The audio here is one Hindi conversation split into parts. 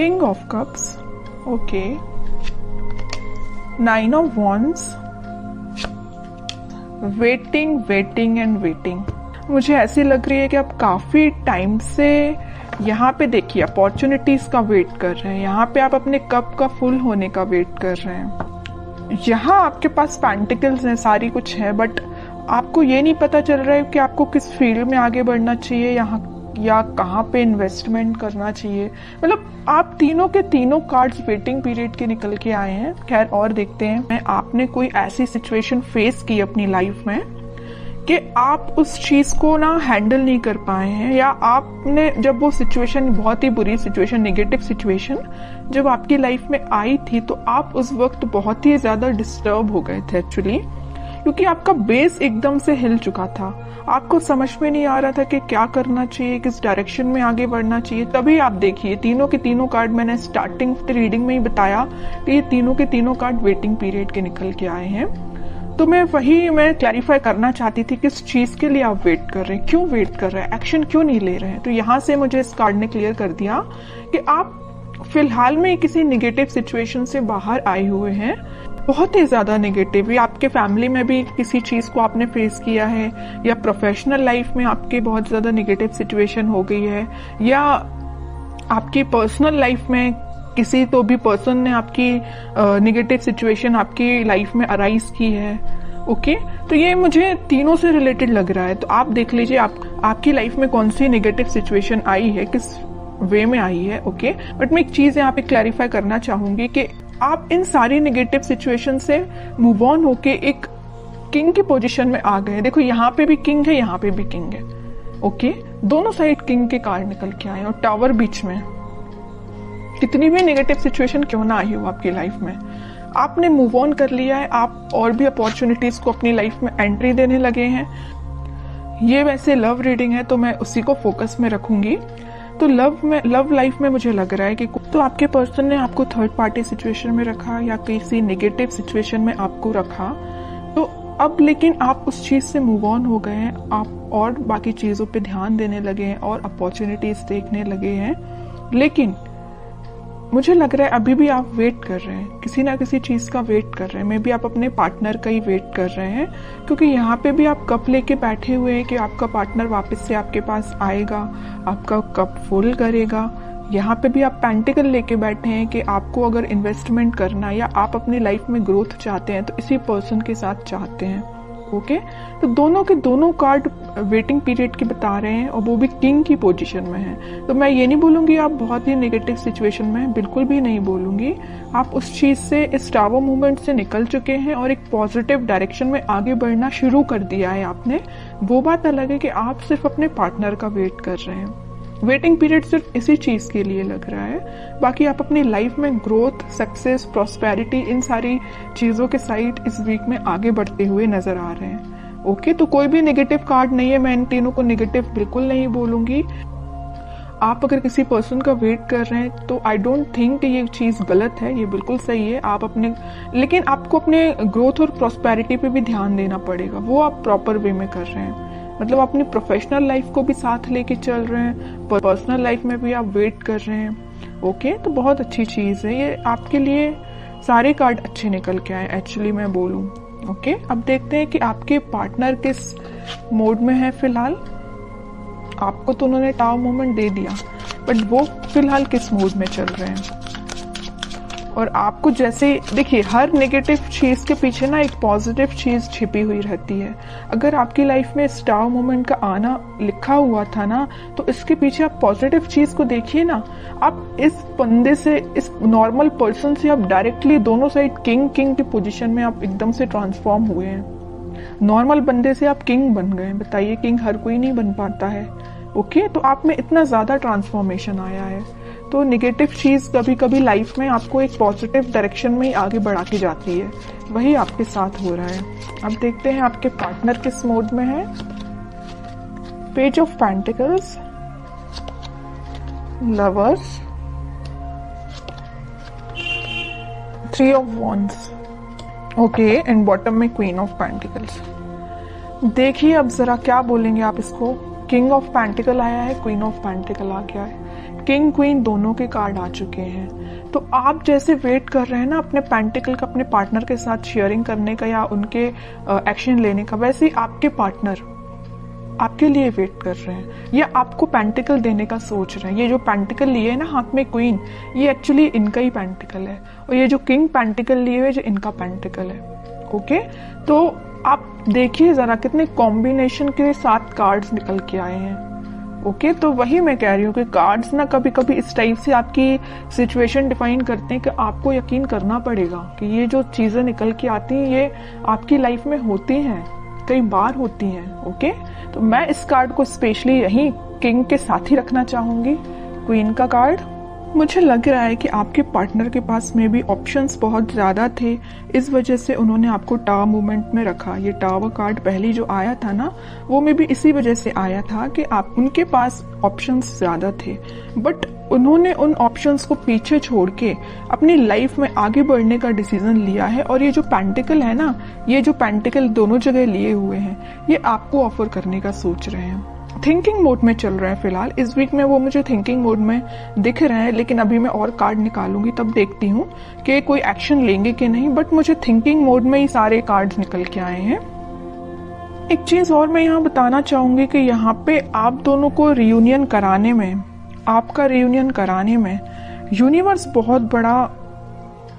King of cups, okay, 9 of wands, waiting waiting and waiting. मुझे ऐसी लग रही है कि आप काफी टाइम से यहाँ पे देखिए अपॉर्चुनिटीज का वेट कर रहे हैं, यहाँ पे आप अपने कप का फुल होने का वेट कर रहे हैं। यहाँ आपके पास पेंटिकल्स हैं, सारी कुछ है, बट आपको ये नहीं पता चल रहा है कि आपको किस फील्ड में आगे बढ़ना चाहिए यहाँ या कहाँ पे इन्वेस्टमेंट करना चाहिए। मतलब आप तीनों के तीनों कार्ड्स वेटिंग पीरियड के निकल के आए हैं। खैर और देखते हैं, आपने कोई ऐसी सिचुएशन फेस की अपनी लाइफ में कि आप उस चीज को ना हैंडल नहीं कर पाए हैं, या आपने जब वो सिचुएशन, बहुत ही बुरी सिचुएशन, नेगेटिव सिचुएशन जब आपकी लाइफ में आई थी तो आप उस वक्त बहुत ही ज्यादा डिस्टर्ब हो गए थे एक्चुअली, क्योंकि आपका बेस एकदम से हिल चुका था। आपको समझ में नहीं आ रहा था कि क्या करना चाहिए, किस डायरेक्शन में आगे बढ़ना चाहिए। तभी आप देखिए तीनों के तीनों कार्ड, मैंने स्टार्टिंग रीडिंग में ही बताया कि ये तीनों के तीनों कार्ड वेटिंग पीरियड के निकल के आए हैं। तो मैं क्लैरिफाई करना चाहती थी किस चीज के लिए आप वेट कर रहे हैं, क्यों वेट कर रहे हैं, एक्शन क्यों नहीं ले रहे हैं। तो यहाँ से मुझे इस कार्ड ने क्लियर कर दिया कि आप फिलहाल में किसी निगेटिव सिचुएशन से बाहर आए हुए हैं, बहुत ही ज्यादा नेगेटिव, या आपके फैमिली में भी किसी चीज को आपने फेस किया है, या प्रोफेशनल लाइफ में आपके बहुत ज्यादा नेगेटिव सिचुएशन हो गई है, या आपकी पर्सनल लाइफ में किसी तो भी पर्सन ने आपकी नेगेटिव सिचुएशन आपकी लाइफ में अराइज की है। ओके, तो ये मुझे तीनों से रिलेटेड लग रहा है। तो आप देख लीजिए आपकी लाइफ में कौन सी नेगेटिव सिचुएशन आई है, किस वे में आई है। ओके, बट मैं एक चीज यहाँ पे क्लैरिफाई करना चाहूंगी कि आप इन सारी नेगेटिव सिचुएशन से मूव ऑन होके एक किंग की पोजीशन में आ गए। देखो यहाँ पे भी किंग है, यहाँ पे भी किंग है। ओके, दोनों साइड किंग के कार्ड निकल के आए और टावर बीच में। कितनी भी नेगेटिव सिचुएशन क्यों ना आई हो आपकी लाइफ में, आपने मूव ऑन कर लिया है। आप और भी अपॉर्चुनिटीज को अपनी लाइफ में एंट्री देने लगे हैं। ये वैसे लव रीडिंग है तो मैं उसी को फोकस में रखूंगी। तो लव लाइफ में मुझे लग रहा है कि तो आपके पर्सन ने आपको थर्ड पार्टी सिचुएशन में रखा या किसी नेगेटिव सिचुएशन में आपको रखा, तो अब लेकिन आप उस चीज से मूव ऑन हो गए हैं। आप और बाकी चीजों पे ध्यान देने लगे हैं और अपॉर्चुनिटीज देखने लगे हैं। लेकिन मुझे लग रहा है अभी भी आप वेट कर रहे हैं, किसी ना किसी चीज का वेट कर रहे हैं। मे बी आप अपने पार्टनर का ही वेट कर रहे हैं, क्योंकि यहाँ पे भी आप कप लेके बैठे हुए हैं कि आपका पार्टनर वापस से आपके पास आएगा, आपका कप फुल करेगा। यहाँ पे भी आप पेंटिकल लेके बैठे हैं कि आपको अगर इन्वेस्टमेंट करना या आप अपनी लाइफ में ग्रोथ चाहते हैं तो इसी पर्सन के साथ चाहते हैं। ओके, तो दोनों के दोनों कार्ड वेटिंग पीरियड की बता रहे हैं और वो भी किंग की पोजीशन में है। तो मैं ये नहीं बोलूंगी आप बहुत ही नेगेटिव सिचुएशन में हैं, बिल्कुल भी नहीं बोलूंगी। आप उस चीज से, इस टावर मूवमेंट से निकल चुके हैं और एक पॉजिटिव डायरेक्शन में आगे बढ़ना शुरू कर दिया है आपने। वो बात अलग है कि आप सिर्फ अपने पार्टनर का वेट कर रहे हैं। वेटिंग पीरियड सिर्फ इसी चीज के लिए लग रहा है। बाकी आप अपनी लाइफ में ग्रोथ, सक्सेस, प्रॉस्पेरिटी, इन सारी चीजों के साइड इस वीक में आगे बढ़ते हुए नजर आ रहे हैं। ओके, तो कोई भी नेगेटिव कार्ड नहीं है। मैं इन तीनों को नेगेटिव बिल्कुल नहीं बोलूंगी। आप अगर किसी पर्सन का वेट कर रहे हैं तो आई डोंट थिंक कि ये चीज गलत है, ये बिल्कुल सही है। आप अपने, लेकिन आपको अपने ग्रोथ और प्रॉस्पेरिटी पे भी ध्यान देना पड़ेगा। वो आप प्रॉपर वे में कर रहे हैं, मतलब अपनी प्रोफेशनल लाइफ को भी साथ लेके चल रहे हैं, पर्सनल लाइफ में भी आप वेट कर रहे हैं। ओके, तो बहुत अच्छी चीज है ये आपके लिए। सारे कार्ड अच्छे निकल के आए एक्चुअली मैं बोलूं। ओके, अब देखते हैं कि आपके पार्टनर किस मोड में है फिलहाल। आपको तो उन्होंने टावर मूवमेंट दे दिया, बट वो फिलहाल किस मोड में चल रहे हैं। और आपको जैसे देखिए, हर नेगेटिव चीज के पीछे ना एक पॉजिटिव चीज छिपी हुई रहती है। अगर आपकी लाइफ में स्टार मोमेंट का आना लिखा हुआ था ना, तो इसके पीछे आप पॉजिटिव चीज को देखिए ना। आप इस बंदे से, इस नॉर्मल पर्सन से आप डायरेक्टली दोनों साइड किंग की पोजीशन में आप एकदम से ट्रांसफॉर्म हुए हैं। नॉर्मल बंदे से आप किंग बन गए। बताइए, किंग हर कोई नहीं बन पाता है। ओके, तो आप में इतना ज्यादा ट्रांसफॉर्मेशन आया है। तो नेगेटिव चीज कभी कभी लाइफ में आपको एक पॉजिटिव डायरेक्शन में ही आगे बढ़ा के जाती है। वही आपके साथ हो रहा है। अब देखते हैं आपके पार्टनर किस मोड में है। Page of pentacles, lovers, 3 of wands, okay, and bottom में क्वीन ऑफ पेंटिकल्स। देखिए अब जरा क्या बोलेंगे आप इसको। किंग ऑफ पेंटिकल आया है, क्वीन ऑफ पेंटिकल आ गया है, किंग क्वीन दोनों के कार्ड आ चुके हैं। तो आप जैसे वेट कर रहे हैं ना अपने पेंटिकल का अपने पार्टनर के साथ शेयरिंग करने का या उनके एक्शन लेने का, वैसे ही आपके पार्टनर आपके लिए वेट कर रहे हैं या आपको पेंटिकल देने का सोच रहे हैं। ये जो पेंटिकल लिए है ना हाथ में क्वीन, ये एक्चुअली इनका ही पेंटिकल है, और ये जो किंग पेंटिकल लिए हुए जो इनका पेंटिकल है। ओके, तो आप देखिए जरा कितने कॉम्बिनेशन के साथ कार्ड्स निकल के आए हैं। ओके, तो वही मैं कह रही हूँ कि कार्ड्स ना कभी कभी इस टाइप से आपकी सिचुएशन डिफाइन करते हैं कि आपको यकीन करना पड़ेगा कि ये जो चीजें निकल के आती हैं ये आपकी लाइफ में होती हैं, कई बार होती हैं। ओके, तो मैं इस कार्ड को स्पेशली यहीं किंग के साथ ही रखना चाहूंगी, क्वीन का कार्ड। मुझे लग रहा है कि आपके पार्टनर के पास में भी ऑप्शंस बहुत ज्यादा थे, इस वजह से उन्होंने आपको टावर मूवमेंट में रखा। ये टावर कार्ड पहले जो आया था ना, वो में भी इसी वजह से आया था कि आप उनके पास ऑप्शंस ज्यादा थे, बट उन्होंने उन ऑप्शंस को पीछे छोड़ के अपनी लाइफ में आगे बढ़ने का डिसीजन लिया है। और ये जो पेंटिकल है ना, ये जो पेंटिकल दोनों जगह लिए हुए हैं, ये आपको ऑफर करने का सोच रहे हैं। थिंकिंग मोड में चल रहा है फिलहाल, इस वीक में वो मुझे थिंकिंग मोड में दिख रहे हैं, लेकिन अभी मैं और कार्ड निकालूंगी तब देखती हूँ कि कोई एक्शन लेंगे कि नहीं, बट मुझे थिंकिंग मोड में ही सारे कार्ड्स निकल के आए हैं। एक चीज और मैं यहाँ बताना चाहूंगी कि यहाँ पे आप दोनों को रियूनियन कराने में, आपका रियूनियन कराने में यूनिवर्स बहुत बड़ा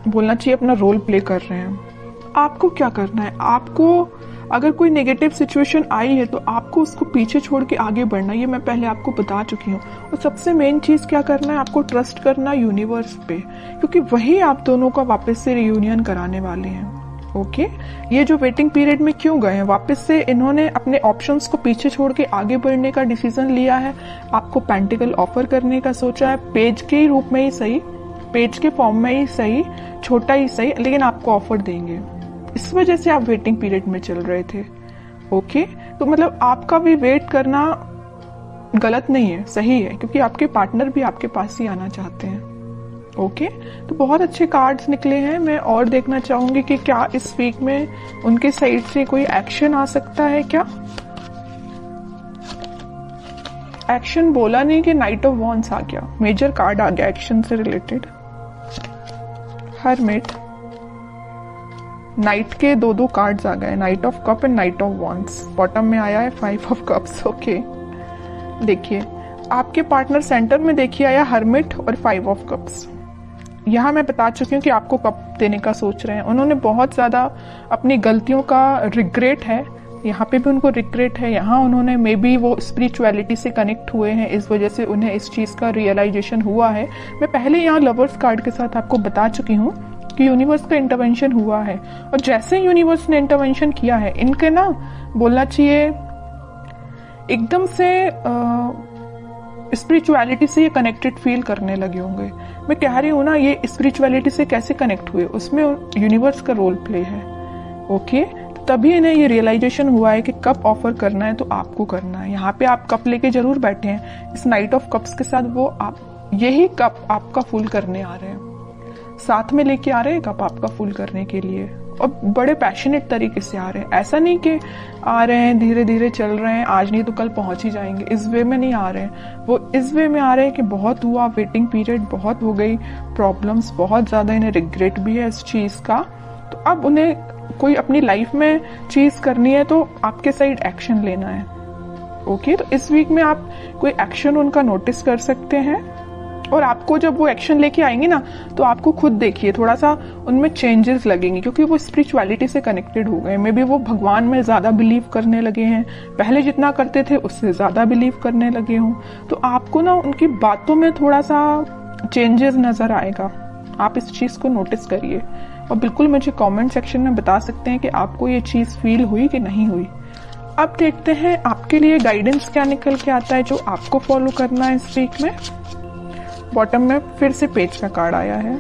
बोलना चाहिए अपना रोल प्ले कर रहे हैं। आपको क्या करना है, आपको अगर कोई नेगेटिव सिचुएशन आई है तो आपको उसको पीछे छोड़ के आगे बढ़ना, ये मैं पहले आपको बता चुकी हूँ। और सबसे मेन चीज क्या करना है, आपको ट्रस्ट करना यूनिवर्स पे, क्योंकि वही आप दोनों का वापस से रियूनियन कराने वाले हैं। ओके, ये जो वेटिंग पीरियड में क्यों गए हैं, वापस से इन्होंने अपने ऑप्शंस को पीछे छोड़ के आगे बढ़ने का डिसीजन लिया है, आपको पेंटिकल ऑफर करने का सोचा है, पेज के रूप में ही सही, पेज के फॉर्म में ही सही, छोटा ही सही, लेकिन आपको ऑफर देंगे। इस वजह से आप वेटिंग पीरियड में चल रहे थे। ओके, तो मतलब आपका भी वेट करना गलत नहीं है, सही है, क्योंकि आपके पार्टनर भी आपके पास ही आना चाहते हैं। ओके, तो बहुत अच्छे कार्ड्स निकले हैं। मैं और देखना चाहूंगी कि क्या इस वीक में उनके साइड से कोई एक्शन आ सकता है। क्या एक्शन बोला नहीं कि नाइट ऑफ वॉन्ड्स आ गया, मेजर कार्ड आ गया एक्शन से रिलेटेड। हरमिट, नाइट के दो कार्ड्स आ गए, night of cup and night of wands. Bottom में आया है 5 ऑफ कप्स। ओके, देखिए आपके पार्टनर सेंटर में देखिए आया हरमिट और 5 ऑफ कप्स। यहाँ मैं बता चुकी हूँ कि आपको कप देने का सोच रहे हैं। उन्होंने बहुत ज्यादा अपनी गलतियों का रिग्रेट है, यहाँ पे भी उनको रिग्रेट है, यहाँ उन्होंने मे बी वो स्पिरिचुअलिटी से कनेक्ट हुए हैं, इस वजह से उन्हें इस चीज का रियलाइजेशन हुआ है। मैं पहले यहाँ लवर्स कार्ड के साथ आपको बता चुकी हूँ कि यूनिवर्स का इंटरवेंशन हुआ है, और जैसे यूनिवर्स ने इंटरवेंशन किया है, इनके ना बोलना चाहिए एकदम से स्पिरिचुअलिटी से ये कनेक्टेड फील करने लगे होंगे। मैं कह रही हूँ ना, ये स्पिरिचुअलिटी से कैसे कनेक्ट हुए, उसमें यूनिवर्स का रोल प्ले है। ओके, तभी इन्हें ये रियलाइजेशन हुआ है कि कप ऑफर करना है तो आपको करना है। यहाँ पे आप कप लेके जरूर बैठे हैं, इस नाइट ऑफ कप्स के साथ वो आप यही कप आपका फुल करने आ रहे हैं, साथ में लेके आ रहे हैं कप आपका फुल करने के लिए, और बड़े पैशनेट तरीके से आ रहे हैं। ऐसा नहीं कि आ रहे हैं धीरे धीरे चल रहे हैं, आज नहीं तो कल पहुंच ही जाएंगे, इस वे में नहीं आ रहे हैं। वो इस वे में आ रहे हैं कि बहुत हुआ, वेटिंग पीरियड बहुत हो गई, प्रॉब्लम्स बहुत ज्यादा, इन्हें रिग्रेट भी है इस चीज का। तो अब उन्हें कोई अपनी लाइफ में चीज करनी है तो आपके साइड एक्शन लेना है। ओके, तो इस वीक में आप कोई एक्शन उनका नोटिस कर सकते हैं, और आपको जब वो एक्शन लेके आएंगे ना, तो आपको खुद देखिए थोड़ा सा उनमें चेंजेस लगेंगे, क्योंकि वो स्पिरिचुअलिटी से कनेक्टेड हो गए। मे बी वो भगवान में ज्यादा बिलीव करने लगे हैं, पहले जितना करते थे उससे ज्यादा बिलीव करने लगे हों। तो आपको ना उनकी बातों में थोड़ा सा चेंजेस नजर आएगा, आप इस चीज को नोटिस करिए, और बिल्कुल मुझे कमेंट सेक्शन में बता सकते हैं कि आपको ये चीज फील हुई कि नहीं हुई। अब देखते हैं आपके लिए गाइडेंस क्या निकल के आता है जो आपको फॉलो करना है इस वीक में। बॉटम में फिर से पेज का कार्ड आया है।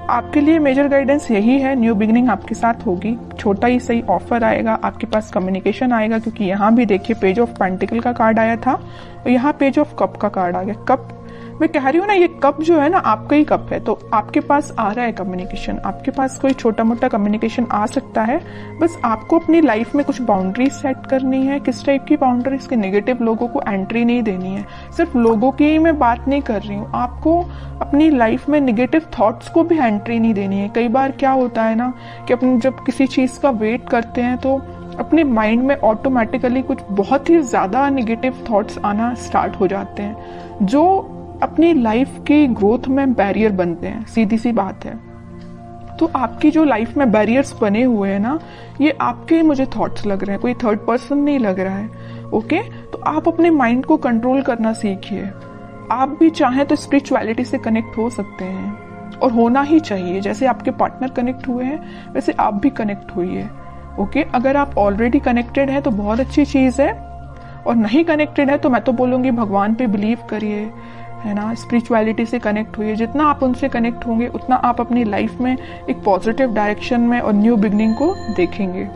आपके लिए मेजर गाइडेंस यही है, न्यू बिगिनिंग आपके साथ होगी, छोटा ही सही ऑफर आएगा, आपके पास कम्युनिकेशन आएगा, क्योंकि यहाँ भी देखिए पेज ऑफ पेंटिकल का कार्ड आया था और यहाँ पेज ऑफ कप का कार्ड आ गया। कप मैं कह रही हूँ ना, ये कप जो है ना आपका ही कप है, तो आपके पास आ रहा है कम्युनिकेशन, आपके पास कोई छोटा मोटा कम्युनिकेशन आ सकता है। बस आपको अपनी लाइफ में कुछ बाउंड्रीज सेट करनी है। किस टाइप की बाउंड्रीज? के नेगेटिव लोगों को एंट्री नहीं देनी है। सिर्फ लोगों की ही मैं बात नहीं कर रही हूँ, आपको अपनी लाइफ में नेगेटिव थॉट्स को भी एंट्री नहीं देनी है। कई बार क्या होता है ना कि अपन जब किसी चीज का वेट करते हैं तो अपने माइंड में ऑटोमेटिकली कुछ बहुत ही ज्यादा नेगेटिव थॉट्स आना स्टार्ट हो जाते हैं, जो अपनी लाइफ की ग्रोथ में बैरियर बनते हैं। सीधी सी बात है। तो आपकी जो लाइफ में बैरियर्स बने हुए हैं ना, ये आपके मुझे थॉट्स लग रहे हैं, कोई थर्ड पर्सन नहीं लग रहा है। ओके, तो आप अपने माइंड को कंट्रोल करना सीखिए। आप भी चाहें तो स्पिरिचुअलिटी से कनेक्ट हो सकते हैं, और होना ही चाहिए। जैसे आपके पार्टनर कनेक्ट हुए हैं वैसे आप भी कनेक्ट होइए। ओके, अगर आप ऑलरेडी कनेक्टेड हैं तो बहुत अच्छी चीज है, और नहीं कनेक्टेड है तो मैं तो बोलूंगी भगवान पे बिलीव करिए, है ना, स्पिरिचुअलिटी से कनेक्ट हुई है। जितना आप उनसे कनेक्ट होंगे उतना आप अपनी लाइफ में एक पॉजिटिव डायरेक्शन में और न्यू बिगनिंग को देखेंगे।